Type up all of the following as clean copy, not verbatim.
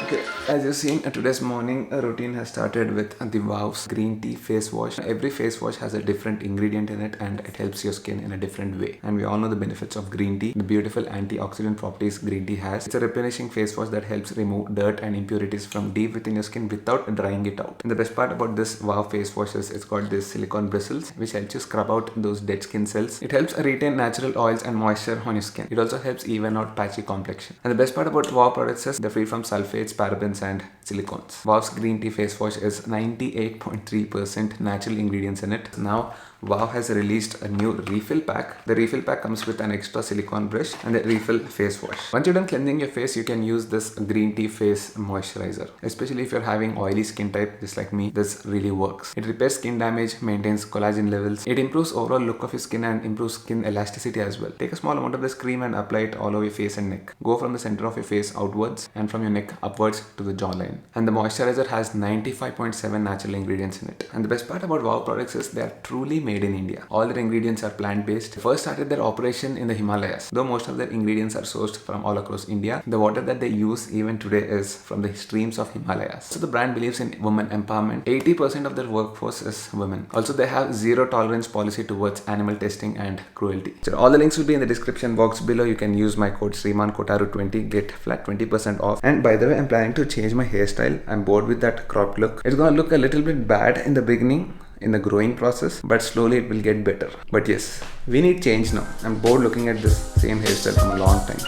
Okay, as you've seen, today's morning routine has started with the Wow's green tea face wash. Every face wash has a different ingredient in it and it helps your skin in a different way. And we all know the benefits of green tea, the beautiful antioxidant properties green tea has. It's a replenishing face wash that helps remove dirt and impurities from deep within your skin without drying it out. And the best part about this Wow face wash is it's got this silicone bristles which helps you scrub out those dead skin cells. It helps retain natural oils and moisture on your skin. It also helps even out patchy complexion. And the best part about Wow products is they're free from sulfates, parabens and silicones. Wow's green tea face wash is 98.3% natural ingredients in it. Now Wow has released a new refill pack. The refill pack comes with an extra silicone brush and a refill face wash. Once you're done cleansing your face, you can use this green tea face moisturizer. Especially if you're having oily skin type just like me, this really works. It repairs skin damage, maintains collagen levels. It improves overall look of your skin and improves skin elasticity as well. Take a small amount of this cream and apply it all over your face and neck. Go from the center of your face outwards and from your neck upwards to the jawline. And the moisturizer has 95.7 natural ingredients in it. And the best part about Wow products is they are truly made in India. All their ingredients are plant-based. They first started their operation in the Himalayas. Though most of their ingredients are sourced from all across India, the water that they use even today is from the streams of Himalayas. So the brand believes in women empowerment. 80% of their workforce is women. Also, they have zero tolerance policy towards animal testing and cruelty. So all the links will be in the description box below. You can use my code SrimanKotaru20, get flat 20% off. And by the way, I'm planning to change my hairstyle. I'm bored with that cropped look. It's gonna look a little bit bad in the beginning, in the growing process, but slowly it will get better. But yes, we need change now. I'm bored looking at this same hairstyle from a long time.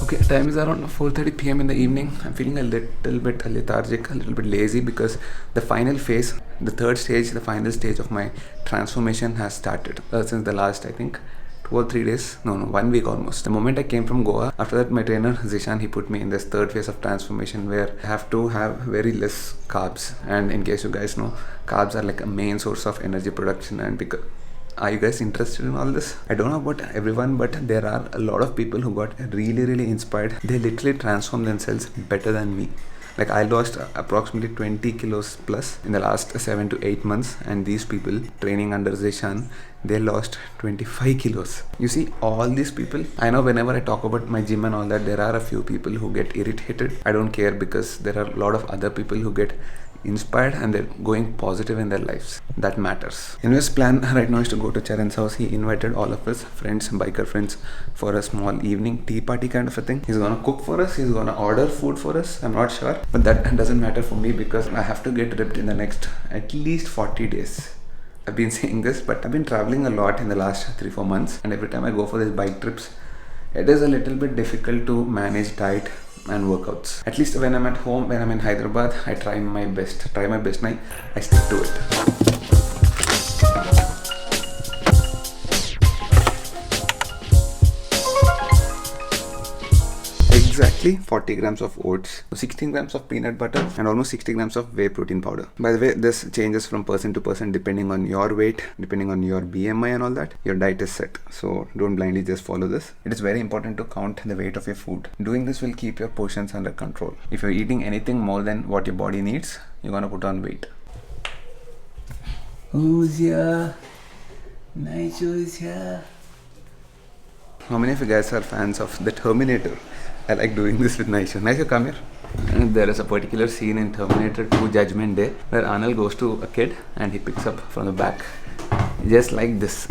Okay, time is around 4:30 p.m. in the evening. I'm feeling a little bit lethargic, a little bit lazy because the final phase, the third stage, the final stage of my transformation has started since the last, I think, 2 or 3 days, no, 1 week almost. The moment I came from Goa, after that my trainer Zishan, he put me in this third phase of transformation where I have to have very less carbs. And in case you guys know, carbs are like a main source of energy production. And because, are you guys interested in all this? I don't know about everyone, but there are a lot of people who got really inspired. They literally transformed themselves better than me. Like I lost approximately 20 kilos plus in the last 7 to 8 months, and these people training under Zishan, they lost 25 kilos. You see, all these people, I know whenever I talk about my gym and all that, there are a few people who get irritated. I don't care because there are a lot of other people who get inspired and they're going positive in their lives. That matters. Anyways, plan right now is to go to Charan's house. He invited all of his friends, biker friends, for a small evening tea party kind of a thing. He's gonna cook for us. He's gonna order food for us. I'm not sure, but that doesn't matter for me because I have to get ripped in the next at least 40 days. I've been saying this, but I've been traveling a lot in the last 3-4 months, and every time I go for these bike trips, it is a little bit difficult to manage diet and workouts. At least when I'm at home, when I'm in Hyderabad, I try my best and I stick to it. Exactly 40 grams of oats, 16 grams of peanut butter and almost 60 grams of whey protein powder. By the way, this changes from person to person depending on your weight, depending on your BMI and all that. Your diet is set, so don't blindly just follow this. It is very important to count the weight of your food. Doing this will keep your portions under control. If you're eating anything more than what your body needs, you're gonna put on weight. Who's here? Nicho's here. How many of you guys are fans of the Terminator? I like doing this with Naisha. Naisha, come here. And there is a particular scene in Terminator 2 Judgment Day where Arnold goes to a kid and he picks up from the back. Just like this.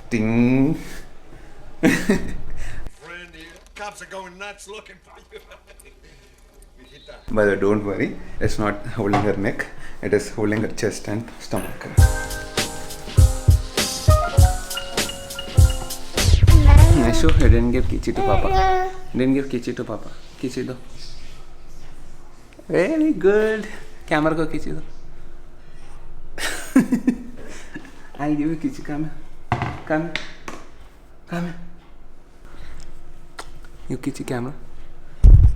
Ding. Cops are going nuts looking for you. By the way, don't worry. It's not holding her neck. It is holding her chest and stomach. Aishu, you didn't give Kichi to Papa. Didn't give Kichi to Papa. Kichi do. Very good. Camera ko Kichi do. I'll give you Kichi. Come here. Come here. Come here. You Kichi camera.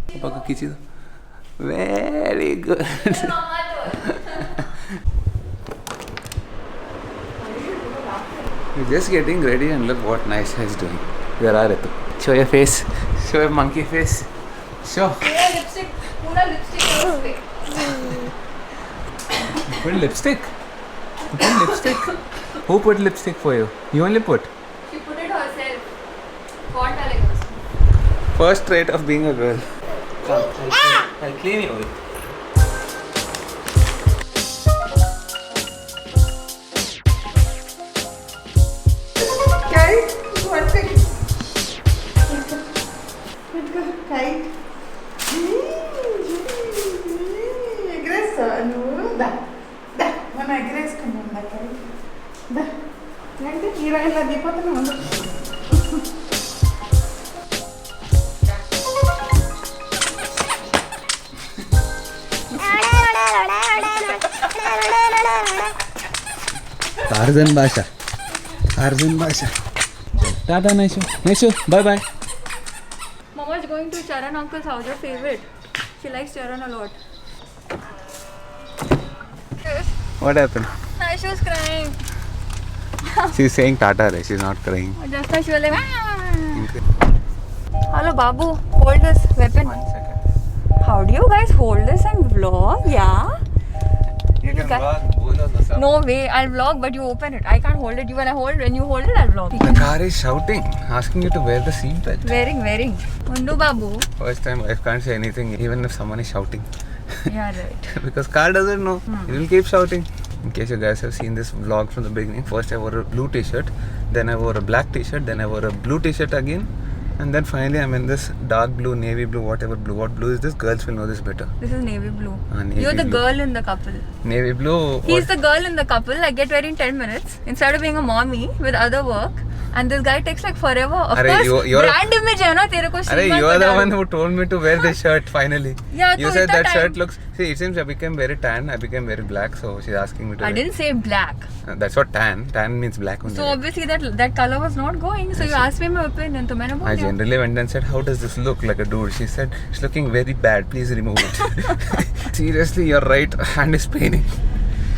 Papa ko Kichi do. Very good. You're just getting ready and look what Naisha is doing. Where are you? Show your face. Show your monkey face. Show. lipstick. पूरा lipstick है उसपे. Put lipstick. You put lipstick? Who put lipstick for you? You only put. She put it herself. What telling us? First trait of being a girl. Come, I'll clean you. Kite, one second. Kite. Aggressor, no. Da. Mana aggress kamu da kite. Da. Nanti kira lagi apa tu nama? Tarzan Basha. Tata, Naishu. Bye bye. Mama is going to Charan uncle's house, your favorite. She likes Charan a lot. What happened? Naishu is crying. She's saying Tata, right? She's not crying. Just now she was like, hello Babu, hold this weapon. 1 second. How do you guys hold this and vlog? Yeah? You can can- vlog. Bolo na sab. No way, I'll vlog but you open it. I can't hold it. When you hold it, I'll vlog. The car is shouting, asking you to wear the seatbelt. Wearing. Undu Babu. First time I can't say anything even if someone is shouting. Yeah, right. Because car doesn't know. It will keep shouting. In case you guys have seen this vlog from the beginning, first I wore a blue t-shirt, then I wore a black t-shirt, then I wore a blue t-shirt again, and then finally I'm in this dark blue, navy blue, whatever blue. What blue is this? Girls will know this better. This is navy blue. Navy You're the blue. girl in the couple. Navy blue. He's the girl in the couple. I get ready in 10 minutes instead of being a mommy with other work. And this guy takes like forever. Of Arey, course, you're- brand image hai na tere ko. Arey, you are the one who told me to wear this shirt finally. Yeah, you so said itna that time- shirt looks. See, it seems I became very tan. I became very black. So she's asking me to. I wear. didn't say black. That's what tan. Tan means black only. So obviously that color was not going. So you asked me my opinion. तो मैंने बोल I दिया. generally went and said, how does this look like a dude? She said, it's looking very bad. Please remove it. Seriously, your right hand is paining.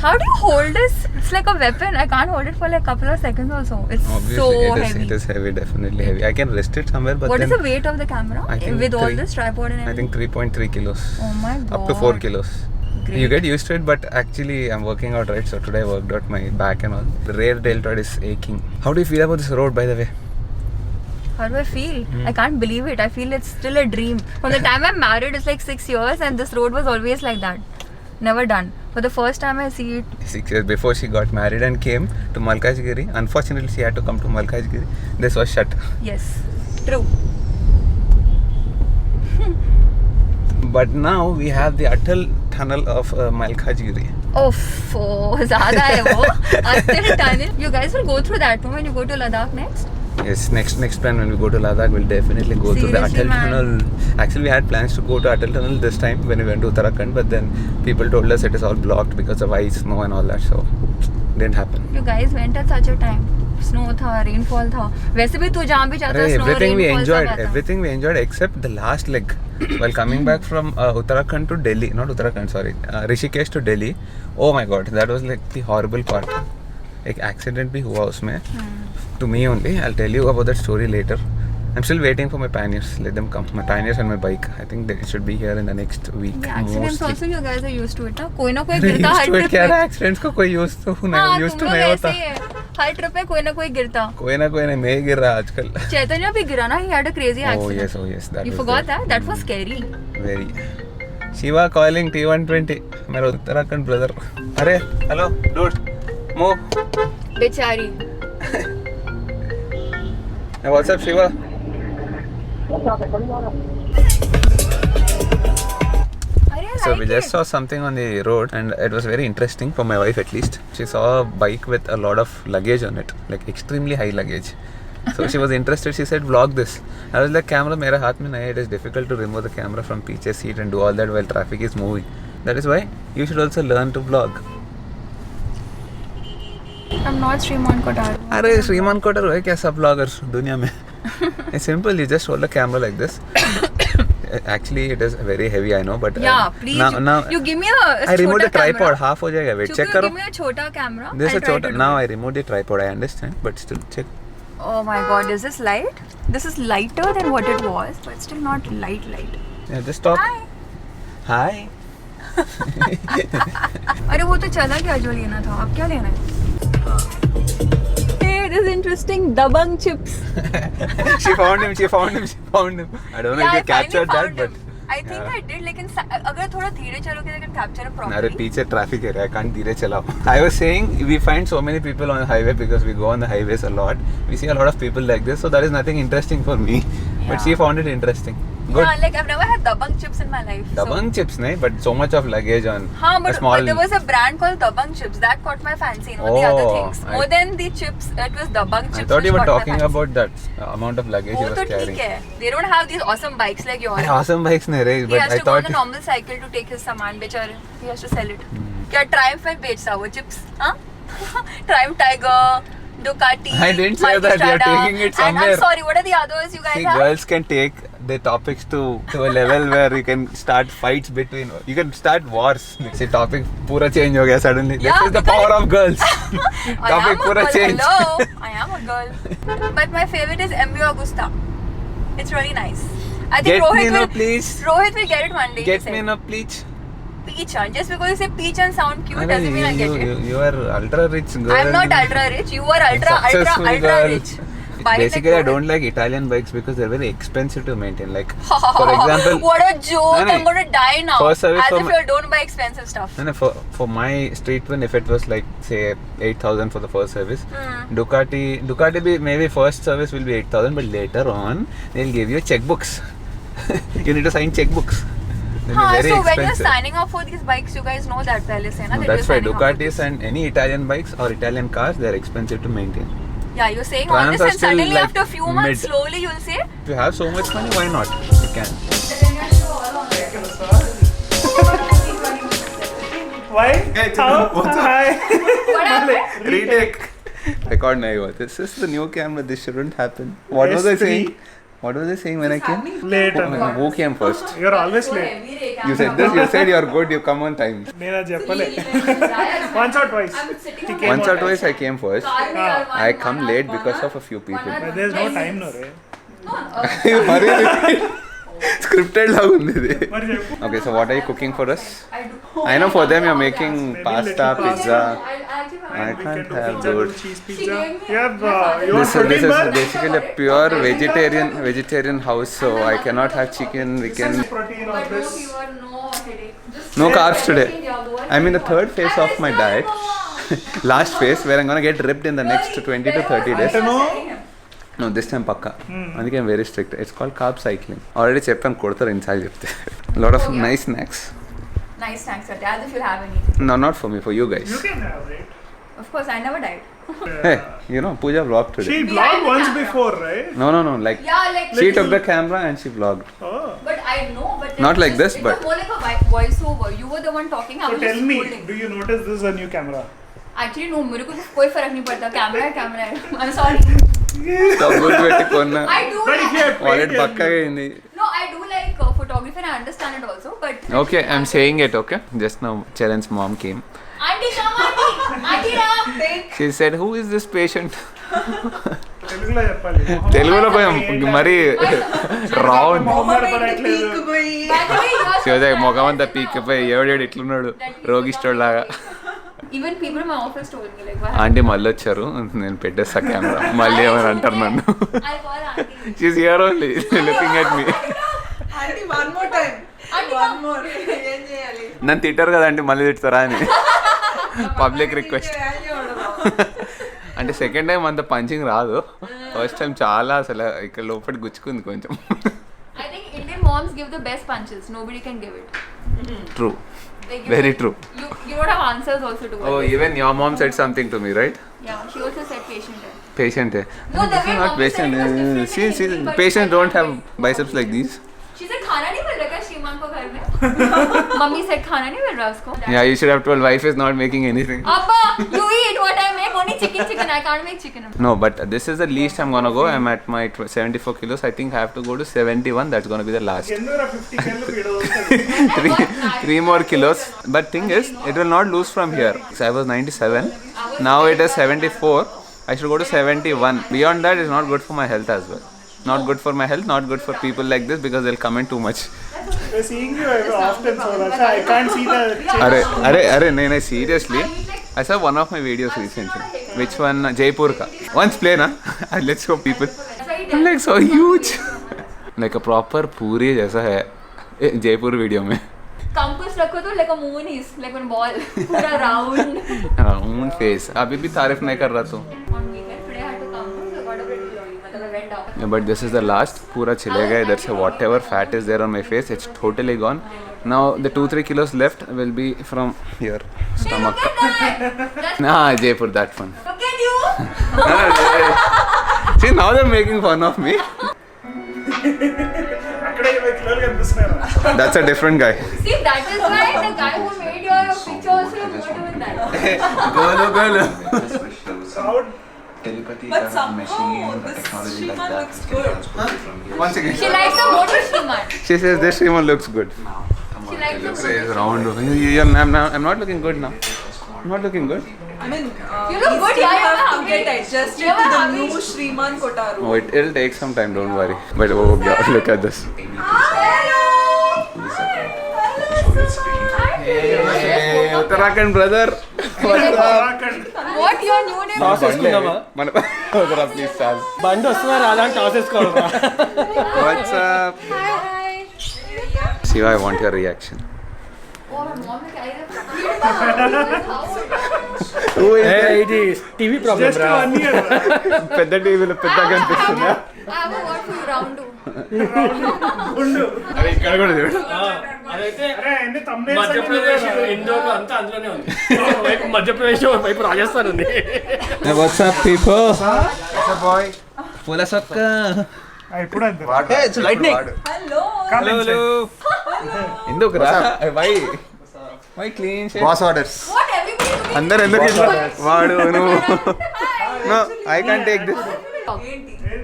How do you hold this? It's like a weapon. I can't hold it for like a couple of seconds also. It's Obviously, so it is heavy, definitely heavy. I can rest it somewhere, but What then is the weight of the camera I think with all three- this tripod and I everything? think 3.3 kilos. Oh my god. Up to 4 kilos. Great. You get used to it, but actually I'm working out, right? So today I worked out my back and all. The rear deltoid is aching. How do you feel about this road, by the way? How do I feel? I can't believe it. I feel it's still a dream. From the time I'm married, it's like 6 years, and this road was always like that. Never done. For the first time, I see it. 6 years before she got married and came to Malkajgiri. Unfortunately, she had to come to Malkajgiri. This was shut. Yes. True. But now we have the Atal tunnel of Malkajgiri. Oh, ज़्यादा है वो. Atal tunnel. You guys will go through that when you go to Ladakh next. Yes, next plan when we go to Ladakh, we'll definitely go through the Seriously, Atal man. tunnel. Actually, we had plans to go to Atal tunnel this time when we went to Uttarakhand, but then people told us it is all blocked because of ice, snow and all that, so didn't happen. You guys went at such a time. Snow था, rainfall था. वैसे भी तू जहाँ भी जाता Arey, snow, everything we rainfall enjoyed, सब आता. everything we enjoyed except the last leg. While coming back from Uttarakhand to Delhi, not Uttarakhand, sorry, Rishikesh to Delhi. Oh my God, that was like the horrible part. एक accident भी हुआ उसमें. To me only. I'll tell you about that story later. I'm still waiting for my pioneers. Let them come. My pioneers and my bike. I think they should be here in the next week. The accidents mostly. also you guys are used to it ना. कोई ना कोई Used गिरता हर to it trip क्या पे. रहा accidents को कोई used to हाँ, नहीं used तुम to लोग नहीं ऐसे होता. ही है. हर ट्रिप पे कोई ना कोई गिरता. कोई ना कोई नहीं मैं ही गिर रहा आजकल. चैतन्य भी गिरा ना. He had a crazy Oh accident. yes, oh yes. That You was forgot there. that? That was scary. Very. Shiva calling T120. मेरा उत्तराखंड brother. अरे hello dude. Move. बेचारी. Hey, what's up Shiva? अरे So we like just it. saw something on the road and it was very interesting for my wife at least. She saw a bike with a lot of luggage on it, like extremely high luggage. So she was interested. She said, "Vlog this." I was like, "Camera, मेरे हाथ में नहीं है. It is difficult to remove the camera from picture seat and do all that while traffic is moving. That is why you should also learn to vlog." I'm not Shriman Kotar. अरे श्रीमान कोटर है कैसा vlogger दुनिया में? It's simple. You just hold the camera like this. Actually, it is very heavy, I know, but Yeah, please. now you give me a I removed the छोटा tripod. camera. Half हो जाएगा. Wait, Chukku, check करो. give me a छोटा camera. This I'll is try छोटा. to do Now it. I removed the tripod. I understand, but still check. Oh my god, is this light? This is lighter than what it was, but still not light. Yeah, just stop. Hi. Hi. अरे वो तो चला गया जो लेना था, अब क्या लेना है? Hey, it is interesting. Dabang chips. she found him. I don't know if you captured that, but I think I did. लेकिन अगर थोड़ा धीरे चलोगे तो I can capture it properly. अरे पीछे ट्रैफिक है, I can't धीरे चलाओ. I was saying we find so many people on the highway because we go on the highways a lot. We see a lot of people like this, so that is nothing interesting for me. Yeah. But she found it interesting. Good. Yeah, like I've never had Dabang chips in my life. Dabang chips, nahi, but so much of luggage on हाँ, a small. but there was a brand called Dabang chips that caught my fancy, not the other Oh, things. More than the chips, it was Dabang chips. I thought you which were caught my talking fancy. about that amount of luggage वो you तो was carrying. ठीक है. They don't have these awesome bikes like yours. अरे awesome bikes नहीं रही, He but has I to go on thought. a normal cycle to take his सामान बेचारे. He has to sell it. क्या Triumph में बेचता वो chips? हाँ? Triumph Tiger, Ducati. I didn't say that, you're Multistrada. taking it And somewhere. I'm sorry, what are the others you guys See, have? girls can take the topics to a level where you can start fights between. You can start wars. See, topic पूरा change हो गया suddenly. Yeah, This is the because- power of girls. I Topic am a पूरा girl. change. Hello, I am a girl. But my favorite is MV Augusta. It's really nice. I think Get me Rohit no will. please. Rohit will get it one day. he Get said. me no please. Peach, just because you say peach and sound cute Arey, doesn't mean I'll get it. you are ultra rich girl. I'm not ultra rich. You are ultra Successful girl. rich. Buy it Basically, like I don't like Italian bikes because they're very expensive to maintain. Like, for example, what a joke! No, I'm gonna die now. First service As from- if you don't buy expensive stuff. no, for my street one, if it was like say 8,000 for the first service, Ducati maybe first service will be 8,000, but later on they'll give you checkbooks. You need to sign checkbooks. They'll be हाँ, very so when you're expensive. signing up for these bikes, you guys know that पहले से ना No, that that's you're why signing up for Ducatis and any Italian bikes or Italian cars, they're expensive to maintain. Yeah, you're saying all Triumphs this are and still, suddenly like, after a few months, mid. slowly you'll say. If you have so much money, why not? You can. Why? How? Hi. What happened? Retake. Record nahi hua. This is the new camera. This shouldn't happen. What was I S3. saying? What was I saying when I came? Late. Who came first? You're always late. You said this. You said you're good. You come on time. Nena Jeppale. Once or twice. He came Once on or twice I came first. I come late because of a few people. But there's no time, no, right? Scripted lag undi ఇది. మరి చెప్పు. Okay, so what are you cooking for us? I know for them you're making pasta, pizza. I We can't can do have pizza, those. do cheese pizza. You have your This protein is bar? basically a pure vegetarian house, so I cannot have chicken. We This can is protein of this. no carbs today. I'm in the third phase of my diet. Last phase where I'm gonna get ripped in the next 20 to 30 days. I know. No, this time pakka. అందుకే I'm very strict. It's called carb cycling. Already చెప్పాను కొడతారు ఇన్సార్లు చెప్తే. Lot of nice snacks. Nice snacks, sir. As if you'll have anything. No, not for me, for you guys. You can have it. Of course, I never died. Hey, you know, Pooja vlogged today. She Behind vlogged the once camera. before, right? No, like Yeah, like. she took the camera and she vlogged. Oh. But I know, but Not it like was this, it but- was more like a voiceover. You were the one talking. I So was tell just me, holding. do you notice this is a new camera? Actually, no. मेरे को कोई फर्क नहीं पड़ता. Camera है, camera है. I'm sorry. డబ్బులు పెట్టి కొన్న I do. But if you had wallet paid, పక్కగా అయింది. No, I do like photography and I understand it also. But. Okay, I'm saying it, okay? Just now, Charan's mom came. Auntie, come, auntie. Auntie, ra. She said, who is this patient? తెలుగులో చెప్పాలి. తెలుగులో కొంచెం మరి round Mohammed పడట్లేదు. By the way, yours. శివజయ్ మొగమంతా పీక్కిపోయి ఎవడేడు ఇట్లున్నాడు రోగిస్టోడ్ లాగా. Even people in my office told me like, why? Aunty మళ్ళీ వచ్చారు, నేను పెట్టేస్తా కెమెరా, మళ్ళీ ఏమని అంటారు నన్ను. I call auntie. She's here only looking at me. Aunty, one more time. Auntie, One come. more. ఏం చేయాలి? నన్ను తిట్టారు కదా ఆంటీ, మళ్ళీ తిడతారా అని పబ్లిక్ రిక్వెస్ట్. అంటే సెకండ్ టైం అంత పంచింగ్ రాదు, ఫస్ట్ టైం చాలా అసలు ఇక్కడ లోపల గుచ్చుకుంది కొంచెం. I think Indian moms give the best punches. Nobody can give it. True, They give very it. True. You don't have answers also to Oh, it. even your mom said something to me, right? Yeah, she also said patient. Patient. No, the way Not mom said patient. it was different See, in Hindi, but patients I don't have can't biceps like these. She said खाना नहीं मिल रहा क्या श्रीमान को घर में? Mummy said खाना नहीं मिल रहा उसको. Yeah, you should have told wife is not making anything. Abba, you eat what I make. Only chicken. I can't make chicken. No, but this is the least I'm gonna go. I'm at my 74 kilos. I think I have to go to 71. That's gonna be the last. ఎందుకురా 50 కేళ్ళు video వస్తుంది. Three more kilos. But thing is, it will not lose from here. So I was 97. Now it is 74. I should go to 71. Beyond that is not good for my health as well. Not good for my health. Not good for people like this because they'll comment too much. We're seeing you often, so that's why I can't see the. अरे नहीं seriously. I saw one of my videos recently. Which one? Jaipur ka. Once play na. Let's show people. I'm like so huge. Like a proper पूरी जैसा है Jaipur video में. Compass रखो तो like a moon is like one ball पूरा round. Round face. अभी भी तारीफ नहीं कर रहा तो. On weekend today I had to come so got a pretty lolly मतलब I went down. Yeah, but this is the last. पूरा छिलेगा इधर से. Whatever fat is there on my face, it's totally gone. Now the 2-3 kilos left will be from here stomach. Look at that. Nah, Jaipur, that one. Look at you. See, now they're making fun of me. That's a different guy. See, that is why the guy who made your picture also looked good with that. Golo. But somehow this Shriman looks good. Once again. She likes the motor Shriman. She says this Shriman looks good. She likes the motor. It's round. I'm not looking good now. I'm not looking good. I mean, You look we good, still yeah, have you're to get happy. adjusted You're to the happy. new Shriman Kotaru. Oh, it'll take some time, don't worry. But oh god, look at this. Hey, Uttarakhand brother. What your new name? Toss వేసుకుందామా Please, Sal. బండి వస్తున్నా రాదా అని toss వేసుకోవాలి What's up? Hi. Shiva, I want your reaction. Oh, my mom is carrying ఇది TV problem రా పెద్ద టీవీలో పెద్దగా కనిపిస్తుందా? I have a word for you, round two. అరే ఇక్కడ కూడా చూడు. అదైతే మధ్యప్రదేశ్ ఇండోర్ అంతా అందులోనే ఉంది వైపు మధ్యప్రదేశ్ వైపు రాజస్థాన్ ఉంది What's up, people? What's up, boy? Pula sokka. ఇప్పుడు అంతే. It's lightning. Hello. Hello. ఎందుకు రా? Why clean shit? Boss orders. What everybody looking? అందరు ఎందుకు ఇట్లా? వాడు నువ్వు. No, I can't take this.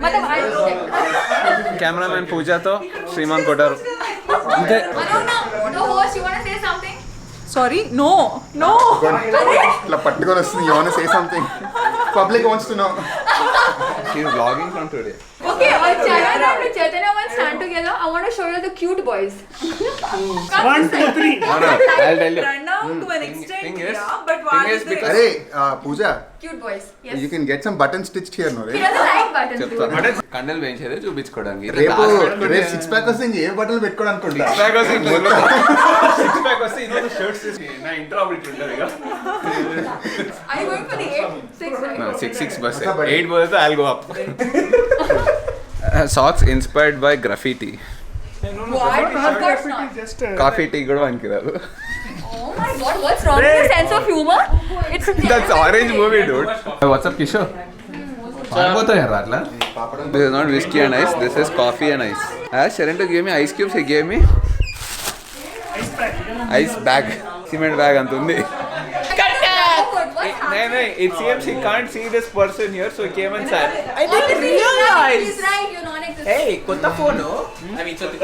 मतलब I check. Cameraman పూజతో శ్రీమాన్ కొట్టారు. అంతే Anuna, the host, you want to say something? Sorry, no. ఇట్లా పట్టుకొని వస్తుంది. You want to say something? Public wants to know. She is vlogging from today. Okay, Chaitanya and Chaitanya one stand together. I want to show you the cute boys. Come 1, 2, 3. No, I'll tell you. Run out to an extent, thing is- yeah. But thing why is is because- Arey, Pooja, Cute boys. Yes. you can get some buttons stitched here, no? He Right? doesn't like buttons. చెప్తాను. కండలు పెంచేదే చూపించుకోవడానికి. రేపు 6 pack వస్తే ఇంక ఏ బట్టలు పెట్టుకోవడానికి Are you going for the 8? 6, right? No, 6 bus. 8 bus, I'll go up. Socks inspired by graffiti. What? Of course not. Just Coffee tea కూడా పనికిరాదు. Oh my god, what's wrong with your sense of humor? It's That's orange movie, dude. What's up, Kishore? పారిపోతాయారా అట్లా? This is not whiskey and ice. This is coffee and ice. I asked Sharon to give me ice cubes. He gave me ice bag, cement bag అంత ఉంది. No, it seems he can't see this person here, so he came and sat. I didn't realize. He's right, you're non-existent. Hey, కొత్త phone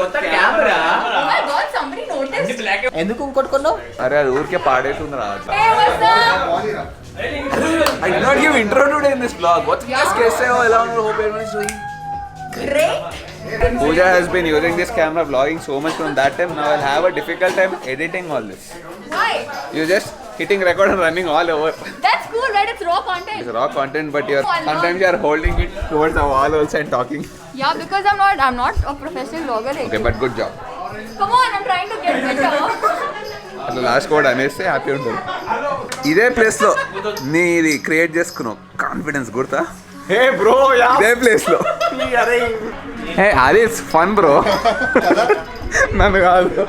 కొత్త camera Oh my god, somebody noticed. ఎందుకు ఇంకోటి కొన్నావు అరే అది ఊరికే పాడేస్తుంది రా. Hey, what's up? I did not give intro today in this vlog. What's this कैसे हो? Hello, hope everyone is doing Great. Pooja has been using this camera vlogging so much from that time. Now I'll have a difficult time editing all this. Why? You just hitting record and running all over. That's cool, right? It's raw content. It's raw content, but you're sometimes you're holding it towards the wall also and talking. Yeah, because I'm not a professional vlogger. Okay, but good job. Come on, I'm trying to get better. అసలు last code అనేస్తే happy ఉంటుంది. ఇదే place లో నీ ఇది create చేసుకున్నావు confidence గుర్తా? హే bro yeah ఇదే place లో. హే అది ఇట్స్ ఫన్ బ్రో. నన్ను కాదు.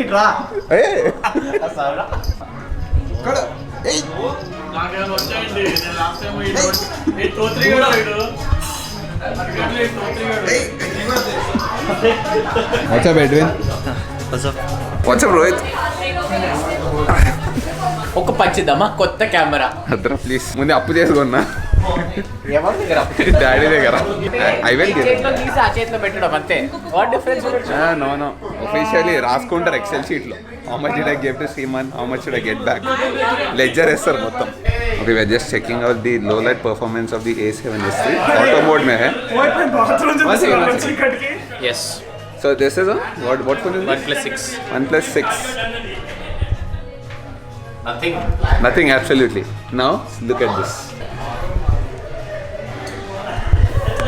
ఇట్రా ఏ What's up, Edwin? What's up, Rohit? ఒక పంచిద్దామా కొత్త కెమెరా అద్దరా ప్లీజ్ ముందు అప్పు చేసుకున్నా ఎవరి దగ్గర డాడీ దగ్గర. I will give. చేతిలో తీసి ఆ చేతిలో పెట్టడం అంతే వాట్ డిఫరెన్స్ నో ఒఫీషియలీ రాసుకుంటారు ఎక్సెల్ షీట్ లో how much did I give to semen, how much should I get back. Ledger వేస్తారు మొత్తం. Okay, we are just checking out the low light performance of the A7 S3. Auto mode में है. One second. Yes. So this is a what phone is this? OnePlus 6. OnePlus 6. Nothing, absolutely. Now look at this.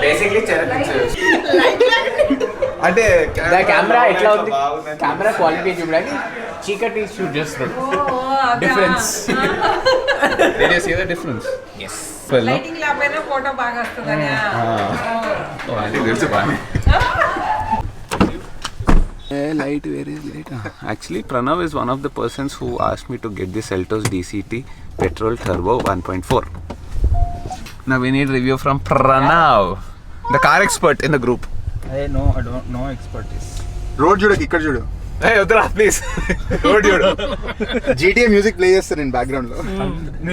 Basically, అంటే the camera ఎట్లా ఉంది camera quality చూడడానికి చీకటి shoot చేస్తున్నాడు difference did you see the difference? yes Well, no? Lighting లేకపోయినా photo బాగా వస్తుందని Oh, I think there's a one. Light, where is light? Actually, Pranav is one of the persons who asked me to get the Seltos DCT petrol turbo 1.4. Now we need review from Pranav, the car expert in the group. I don't know expertise. Road చూడకి ఇక్కడ చూడు. Hey, Uttara, please. Road చూడు. GTA music play చేస్తారు నేను background లో.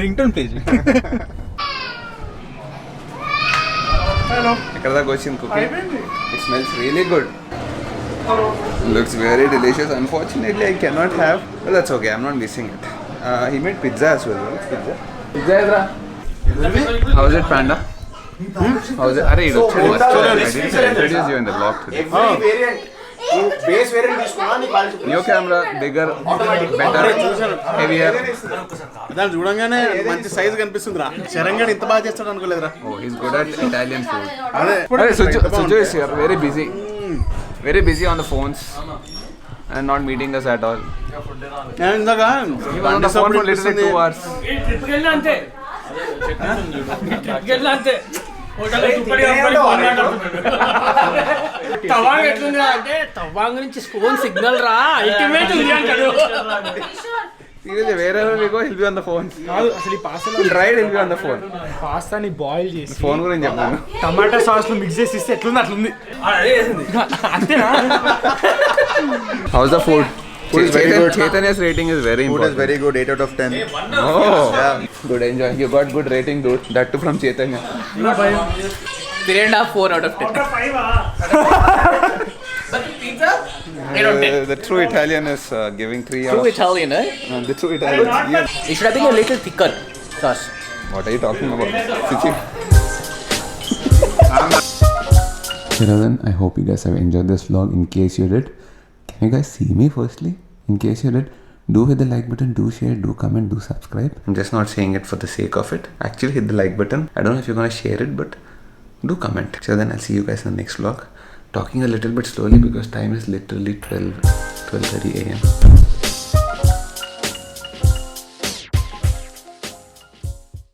Ringtone please. ఎక్కడ దాకా వచ్చింది cooking? It smells really good. Looks very delicious. Unfortunately, I cannot have. But that's okay. I'm not missing it. He made pizza as well. What's pizza? Pizza, Ezra. How is it, Panda? How is it? Arey, I didn't introduce you in the vlog today. Base variant తీసుకున్నా నీ quality New camera, bigger, better, heavier. దాన్ని చూడంగానే మంచి size కనిపిస్తుంది రా శరంగాడు ఇంత బాగా చేస్తాడు అనుకోలేదురా Oh, he's good at Italian food. అదే Hey, Suju is here. Very busy. Very busy on the phones and not meeting us at all. నేను ఇందాక He was on the phone for literally 2 hours. ట్రిప్కి వెళ్ళినా అంతే ట్రిప్కి వెళ్ళినా అంతే hotel Tawang ఎట్లుంది అంటే తవాంగ్ నుంచి ఫోన్ సిగ్నల్ రా అల్టిమేట్ ఉంది అంటాడు Seriously, wherever we go, he'll be on the phone. అసలు ఈ pasta He'll ride, he'll be on the phone. పాస్తాని బాయిల్ చేసి Phone గురించి చెప్పాను. టమాటా సాస్ లో మిక్స్ చేసి ఇస్తే ఎట్లుంది అట్లుంది అంతేనా How's the food? Food is very good. Chaitanya's rating is very Food is important. very good, 8 out of 10. Oh, good, enjoy. You got good rating, dude. That too from Chaitanya. 3.5 4 out of 10 but pizza 8 out of 10 The true Italian is giving 3 true out. Italian The true Italian. Yeah. it should have been a little thicker sauce What are you talking about? Suchi. Then I hope you guys have enjoyed this vlog. In case you did, can you guys see me firstly? In case you did, do hit the like button, do share, do comment, do subscribe. I'm just not saying it for the sake of it. Actually hit the like button. I don't know if you're gonna share it, but do comment. So then I'll see you guys in the next vlog. Talking a little bit slowly because time is literally 12:30 a.m.